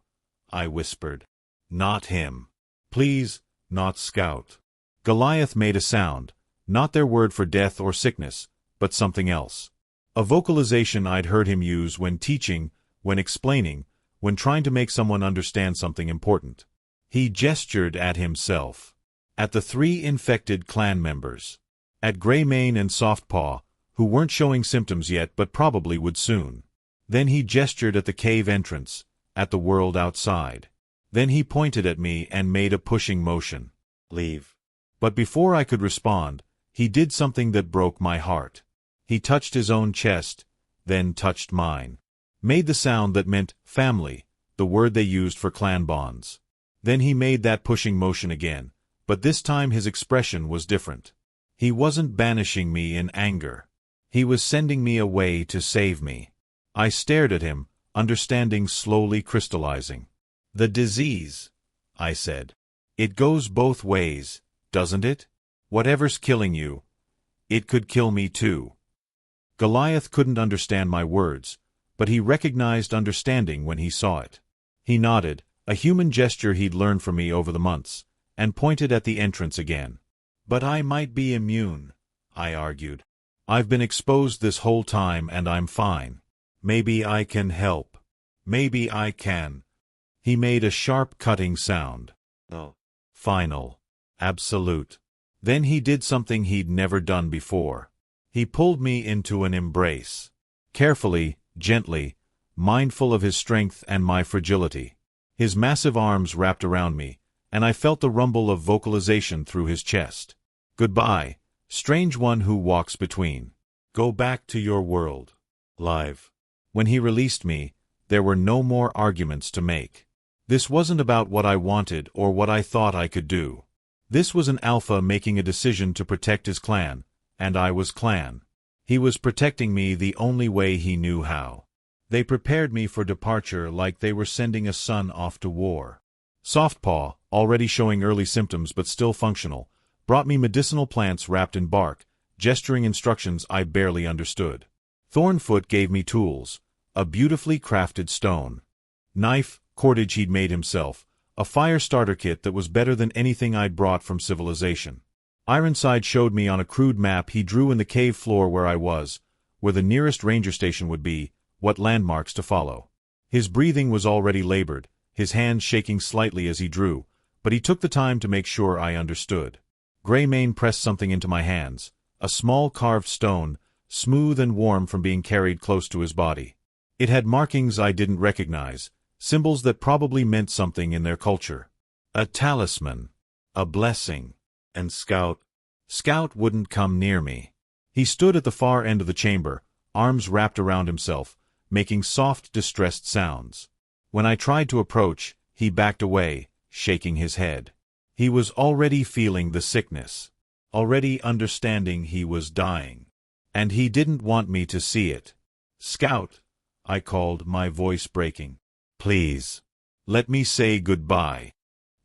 I whispered. Not him. Please, not Scout. Goliath made a sound, not their word for death or sickness, but something else. A vocalization I'd heard him use when teaching, when explaining, when trying to make someone understand something important. He gestured at himself. At the 3 infected clan members. At Greymane and Soft Paw, who weren't showing symptoms yet but probably would soon. Then he gestured at the cave entrance, at the world outside. Then he pointed at me and made a pushing motion. Leave. But before I could respond, he did something that broke my heart. He touched his own chest, then touched mine. Made the sound that meant family, the word they used for clan bonds. Then he made that pushing motion again, but this time his expression was different. He wasn't banishing me in anger. He was sending me away to save me. I stared at him, understanding slowly crystallizing. "The disease," I said. "It goes both ways, doesn't it? Whatever's killing you, it could kill me too." Goliath couldn't understand my words, but he recognized understanding when he saw it. He nodded, a human gesture he'd learned from me over the months, and pointed at the entrance again. "But I might be immune," I argued. "I've been exposed this whole time and I'm fine. Maybe I can help. Maybe I can." He made a sharp cutting sound. "Oh. Final. Absolute." Then he did something he'd never done before. He pulled me into an embrace. Carefully, gently, mindful of his strength and my fragility. His massive arms wrapped around me, and I felt the rumble of vocalization through his chest. "Goodbye, strange one who walks between. Go back to your world. Live." When he released me, there were no more arguments to make. This wasn't about what I wanted or what I thought I could do. This was an alpha making a decision to protect his clan, and I was clan. He was protecting me the only way he knew how. They prepared me for departure like they were sending a son off to war. Softpaw, already showing early symptoms but still functional, brought me medicinal plants wrapped in bark, gesturing instructions I barely understood. Thornfoot gave me tools, a beautifully crafted stone. Knife, cordage he'd made himself, a fire starter kit that was better than anything I'd brought from civilization. Ironside showed me on a crude map he drew in the cave floor where I was, where the nearest ranger station would be, what landmarks to follow. His breathing was already labored, his hands shaking slightly as he drew, but he took the time to make sure I understood. Greymane pressed something into my hands, a small carved stone, smooth and warm from being carried close to his body. It had markings I didn't recognize, symbols that probably meant something in their culture. A talisman, a blessing, and Scout. Scout wouldn't come near me. He stood at the far end of the chamber, arms wrapped around himself, making soft, distressed sounds. When I tried to approach, he backed away, shaking his head. He was already feeling the sickness, already understanding he was dying. And he didn't want me to see it. "Scout," I called, my voice breaking. "Please, let me say goodbye."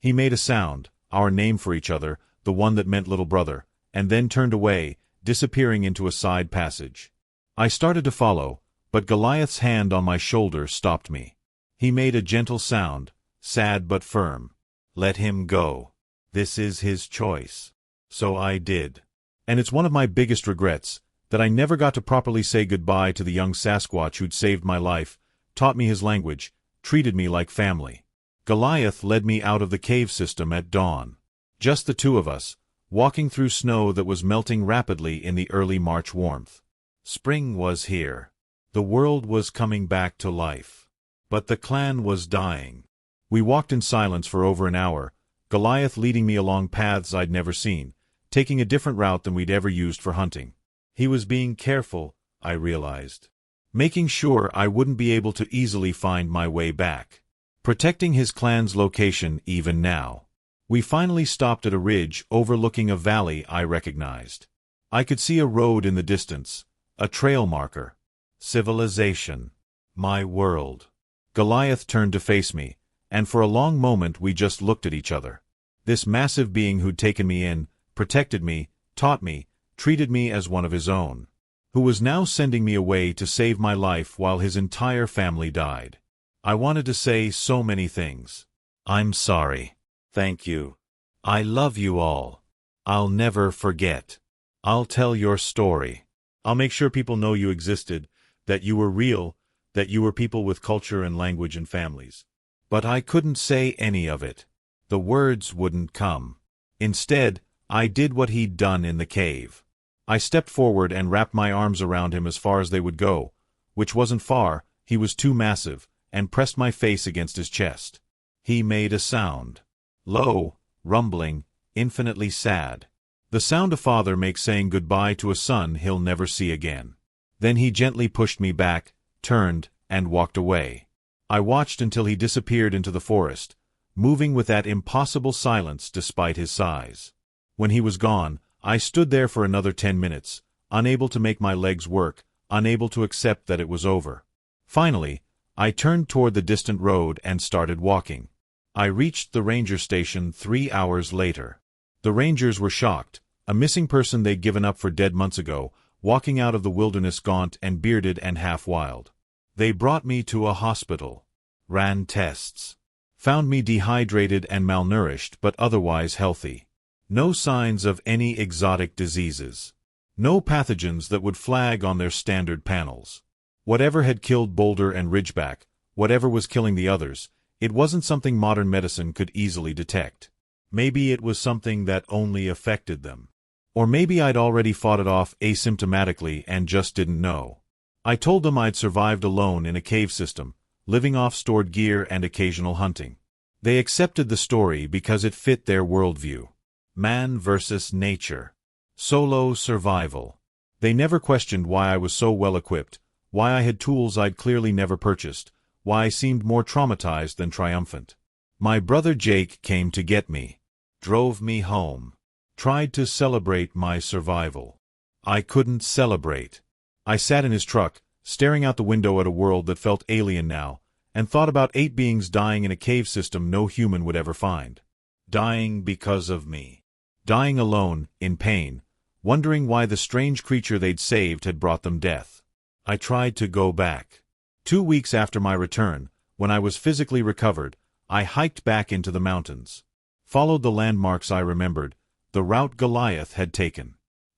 He made a sound, our name for each other, the one that meant little brother, and then turned away, disappearing into a side passage. I started to follow, but Goliath's hand on my shoulder stopped me. He made a gentle sound, sad but firm. "Let him go. This is his choice." So I did. And it's one of my biggest regrets, that I never got to properly say goodbye to the young Sasquatch who'd saved my life, taught me his language, treated me like family. Goliath led me out of the cave system at dawn. Just the two of us, walking through snow that was melting rapidly in the early March warmth. Spring was here. The world was coming back to life. But the clan was dying. We walked in silence for over an hour, Goliath leading me along paths I'd never seen, taking a different route than we'd ever used for hunting. He was being careful, I realized. Making sure I wouldn't be able to easily find my way back. Protecting his clan's location even now. We finally stopped at a ridge overlooking a valley I recognized. I could see a road in the distance, a trail marker. Civilization. My world. Goliath turned to face me, and for a long moment we just looked at each other. This massive being who'd taken me in, protected me, taught me, treated me as one of his own, who was now sending me away to save my life while his entire family died. I wanted to say so many things. I'm sorry. Thank you. I love you all. I'll never forget. I'll tell your story. I'll make sure people know you existed, that you were real, that you were people with culture and language and families. But I couldn't say any of it. The words wouldn't come. Instead, I did what he'd done in the cave. I stepped forward and wrapped my arms around him as far as they would go, which wasn't far, he was too massive, and pressed my face against his chest. He made a sound. Low, rumbling, infinitely sad. The sound a father makes saying goodbye to a son he'll never see again. Then he gently pushed me back, turned, and walked away. I watched until he disappeared into the forest, moving with that impossible silence despite his size. When he was gone, I stood there for another 10 minutes, unable to make my legs work, unable to accept that it was over. Finally, I turned toward the distant road and started walking. I reached the ranger station 3 hours later. The rangers were shocked. A missing person they'd given up for dead months ago, walking out of the wilderness gaunt and bearded and half-wild. They brought me to a hospital. Ran tests. Found me dehydrated and malnourished but otherwise healthy. No signs of any exotic diseases. No pathogens that would flag on their standard panels. Whatever had killed Boulder and Ridgeback, whatever was killing the others, it wasn't something modern medicine could easily detect. Maybe it was something that only affected them. Or maybe I'd already fought it off asymptomatically and just didn't know. I told them I'd survived alone in a cave system, living off stored gear and occasional hunting. They accepted the story because it fit their worldview. Man versus nature. Solo survival. They never questioned why I was so well equipped, why I had tools I'd clearly never purchased, why I seemed more traumatized than triumphant. My brother Jake came to get me. Drove me home. Tried to celebrate my survival. I couldn't celebrate. I sat in his truck, staring out the window at a world that felt alien now, and thought about 8 beings dying in a cave system no human would ever find. Dying because of me. Dying alone, in pain, wondering why the strange creature they'd saved had brought them death. I tried to go back. 2 weeks after my return, when I was physically recovered, I hiked back into the mountains. Followed the landmarks I remembered, the route Goliath had taken.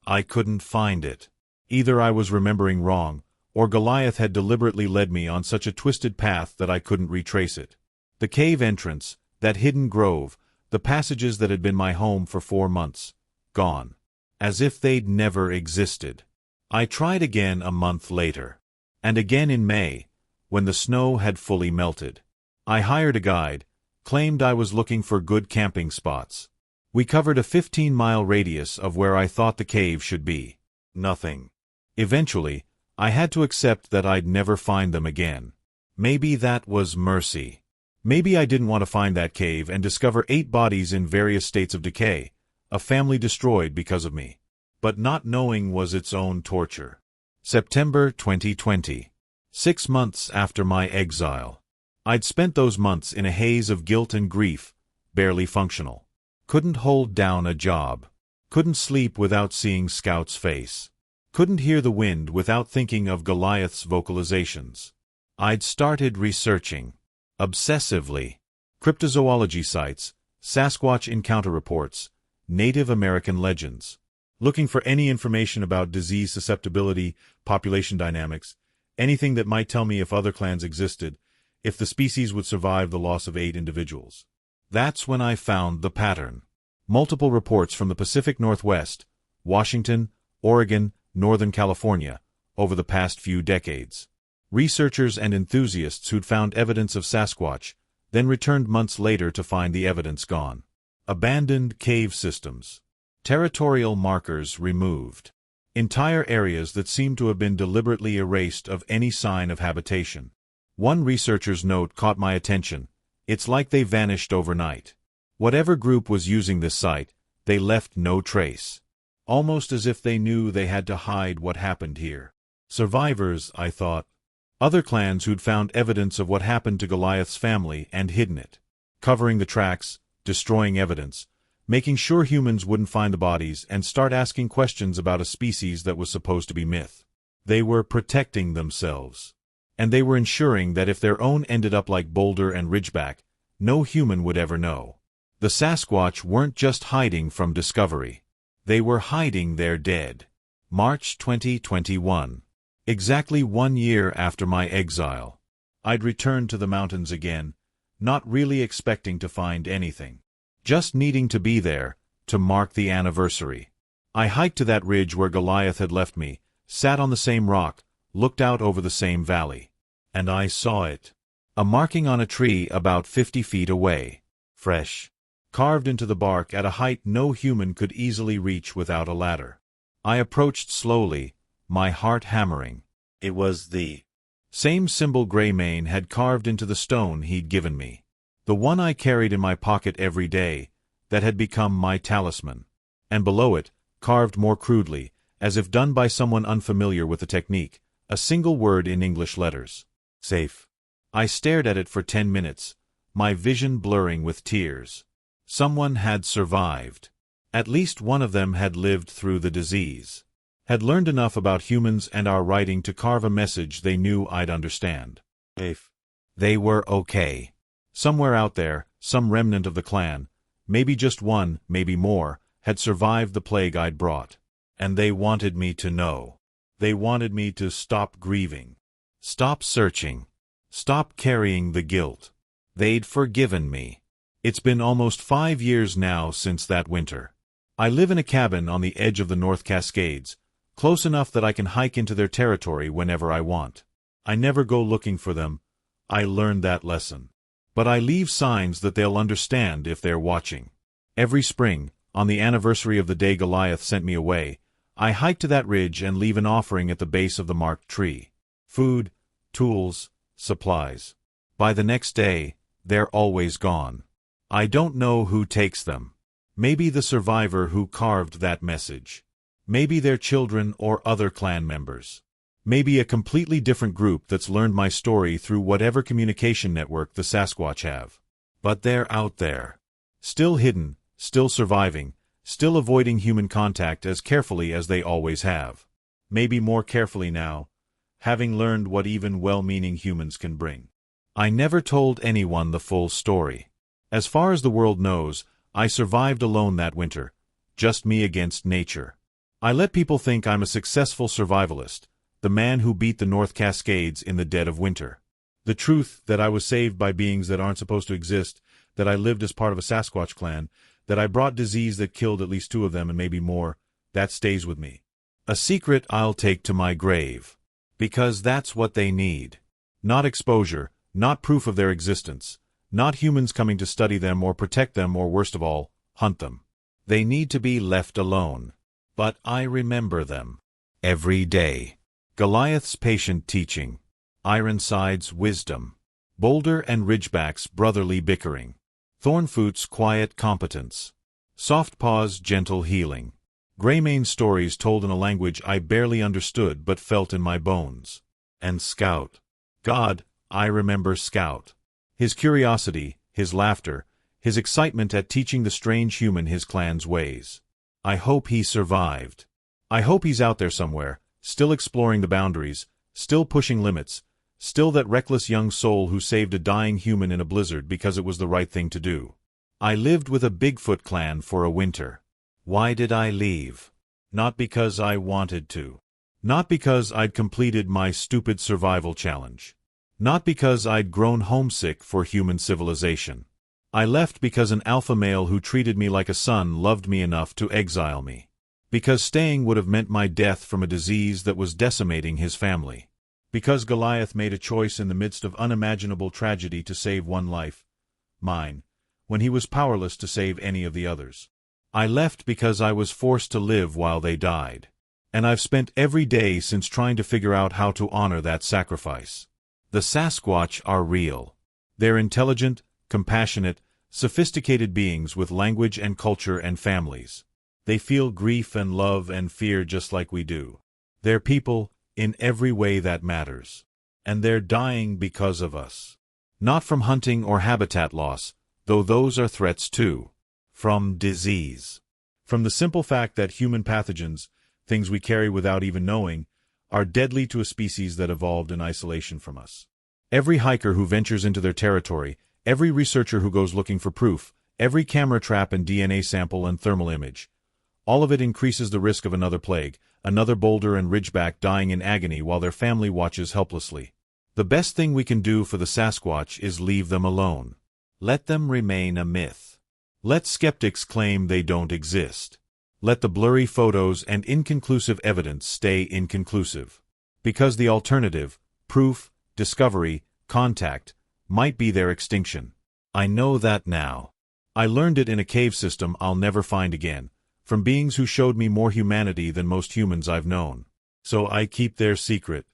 I couldn't find it. Either I was remembering wrong, or Goliath had deliberately led me on such a twisted path that I couldn't retrace it. The cave entrance, that hidden grove, the passages that had been my home for 4 months, gone. As if they'd never existed. I tried again a month later. And again in May, when the snow had fully melted. I hired a guide, claimed I was looking for good camping spots. We covered a 15-mile radius of where I thought the cave should be. Nothing. Eventually, I had to accept that I'd never find them again. Maybe that was mercy. Maybe I didn't want to find that cave and discover 8 bodies in various states of decay, a family destroyed because of me. But not knowing was its own torture. September 2020. 6 months after my exile. I'd spent those months in a haze of guilt and grief, barely functional. Couldn't hold down a job. Couldn't sleep without seeing Scout's face. Couldn't hear the wind without thinking of Goliath's vocalizations. I'd started researching. Obsessively. Cryptozoology sites, Sasquatch encounter reports, Native American legends. Looking for any information about disease susceptibility, population dynamics, anything that might tell me if other clans existed, if the species would survive the loss of 8 individuals. That's when I found the pattern. Multiple reports from the Pacific Northwest, Washington, Oregon, Northern California, over the past few decades. Researchers and enthusiasts who'd found evidence of Sasquatch, then returned months later to find the evidence gone. Abandoned cave systems. Territorial markers removed. Entire areas that seemed to have been deliberately erased of any sign of habitation. One researcher's note caught my attention. It's like they vanished overnight. Whatever group was using this site, they left no trace. Almost as if they knew they had to hide what happened here. Survivors, I thought. Other clans who'd found evidence of what happened to Goliath's family and hidden it. Covering the tracks, destroying evidence, making sure humans wouldn't find the bodies and start asking questions about a species that was supposed to be myth. They were protecting themselves. And they were ensuring that if their own ended up like Boulder and Ridgeback, no human would ever know. The Sasquatch weren't just hiding from discovery. They were hiding their dead. March 2021. Exactly 1 year after my exile. I'd returned to the mountains again, not really expecting to find anything. Just needing to be there, to mark the anniversary. I hiked to that ridge where Goliath had left me, sat on the same rock, looked out over the same valley. And I saw it. A marking on a tree about 50 feet away. Fresh. Carved into the bark at a height no human could easily reach without a ladder. I approached slowly, my heart hammering. It was the same symbol Greymane had carved into the stone he'd given me. The one I carried in my pocket every day, that had become my talisman. And below it, carved more crudely, as if done by someone unfamiliar with the technique, a single word in English letters. Safe. I stared at it for 10 minutes, my vision blurring with tears. Someone had survived. At least one of them had lived through the disease. Had learned enough about humans and our writing to carve a message they knew I'd understand. Safe. They were okay. Somewhere out there, some remnant of the clan, maybe just one, maybe more, had survived the plague I'd brought. And they wanted me to know. They wanted me to stop grieving. Stop searching. Stop carrying the guilt. They'd forgiven me. It's been almost 5 years now since that winter. I live in a cabin on the edge of the North Cascades, close enough that I can hike into their territory whenever I want. I never go looking for them. I learned that lesson. But I leave signs that they'll understand if they're watching. Every spring, on the anniversary of the day Goliath sent me away, I hike to that ridge and leave an offering at the base of the marked tree. Food, tools, supplies. By the next day, they're always gone. I don't know who takes them. Maybe the survivor who carved that message. Maybe their children or other clan members. Maybe a completely different group that's learned my story through whatever communication network the Sasquatch have. But they're out there. Still hidden, still surviving, still avoiding human contact as carefully as they always have. Maybe more carefully now, having learned what even well-meaning humans can bring. I never told anyone the full story. As far as the world knows, I survived alone that winter, just me against nature. I let people think I'm a successful survivalist, the man who beat the North Cascades in the dead of winter. The truth that I was saved by beings that aren't supposed to exist, that I lived as part of a Sasquatch clan, that I brought disease that killed at least 2 of them and maybe more, that stays with me. A secret I'll take to my grave. Because that's what they need. Not exposure, not proof of their existence, not humans coming to study them or protect them or worst of all, hunt them. They need to be left alone. But I remember them. Every day. Goliath's patient teaching. Ironside's wisdom. Boulder and Ridgeback's brotherly bickering. Thornfoot's quiet competence. Softpaw's gentle healing. Greymane's stories told in a language I barely understood but felt in my bones. And Scout. God, I remember Scout. His curiosity, his laughter, his excitement at teaching the strange human his clan's ways. I hope he survived. I hope he's out there somewhere, still exploring the boundaries, still pushing limits, still that reckless young soul who saved a dying human in a blizzard because it was the right thing to do. I lived with a Bigfoot clan for a winter. Why did I leave? Not because I wanted to. Not because I'd completed my stupid survival challenge. Not because I'd grown homesick for human civilization. I left because an alpha male who treated me like a son loved me enough to exile me. Because staying would have meant my death from a disease that was decimating his family. Because Goliath made a choice in the midst of unimaginable tragedy to save one life, mine, when he was powerless to save any of the others. I left because I was forced to live while they died. And I've spent every day since trying to figure out how to honor that sacrifice. The Sasquatch are real. They're intelligent, compassionate, sophisticated beings with language and culture and families. They feel grief and love and fear just like we do. They're people, in every way that matters. And they're dying because of us. Not from hunting or habitat loss, though those are threats too. From disease. From the simple fact that human pathogens, things we carry without even knowing, are deadly to a species that evolved in isolation from us. Every hiker who ventures into their territory, every researcher who goes looking for proof, every camera trap and DNA sample and thermal image, all of it increases the risk of another plague, another Boulder and Ridgeback dying in agony while their family watches helplessly. The best thing we can do for the Sasquatch is leave them alone. Let them remain a myth. Let skeptics claim they don't exist. Let the blurry photos and inconclusive evidence stay inconclusive. Because the alternative, proof, discovery, contact, might be their extinction. I know that now. I learned it in a cave system I'll never find again, from beings who showed me more humanity than most humans I've known. So I keep their secret.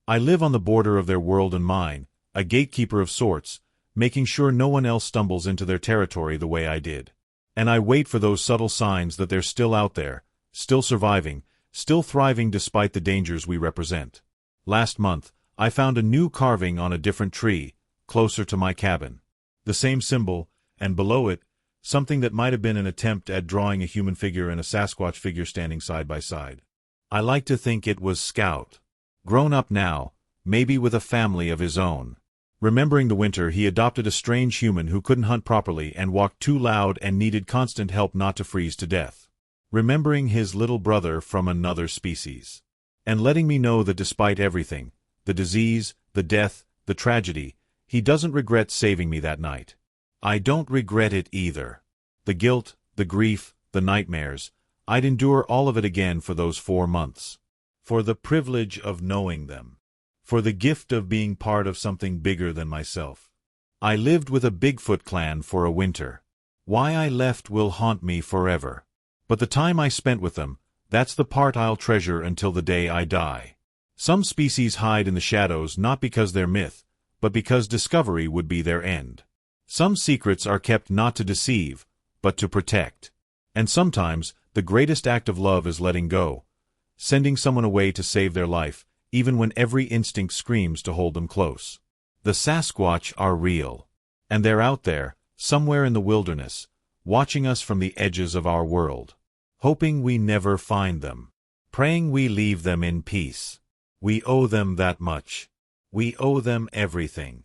I live on the border of their world and mine, a gatekeeper of sorts, making sure no one else stumbles into their territory the way I did. And I wait for those subtle signs that they're still out there, still surviving, still thriving despite the dangers we represent. Last month, I found a new carving on a different tree, closer to my cabin. The same symbol, and below it, something that might have been an attempt at drawing a human figure and a Sasquatch figure standing side by side. I like to think it was Scout. Grown up now, maybe with a family of his own. Remembering the winter, he adopted a strange human who couldn't hunt properly and walked too loud and needed constant help not to freeze to death. Remembering his little brother from another species. And letting me know that despite everything, the disease, the death, the tragedy, he doesn't regret saving me that night. I don't regret it either. The guilt, the grief, the nightmares, I'd endure all of it again for those 4 months. For the privilege of knowing them. For the gift of being part of something bigger than myself. I lived with a Bigfoot clan for a winter. Why I left will haunt me forever. But the time I spent with them, that's the part I'll treasure until the day I die. Some species hide in the shadows not because they're myth, but because discovery would be their end. Some secrets are kept not to deceive, but to protect. And sometimes, the greatest act of love is letting go, sending someone away to save their life, even when every instinct screams to hold them close. The Sasquatch are real. And they're out there, somewhere in the wilderness, watching us from the edges of our world. Hoping we never find them. Praying we leave them in peace. We owe them that much. We owe them everything.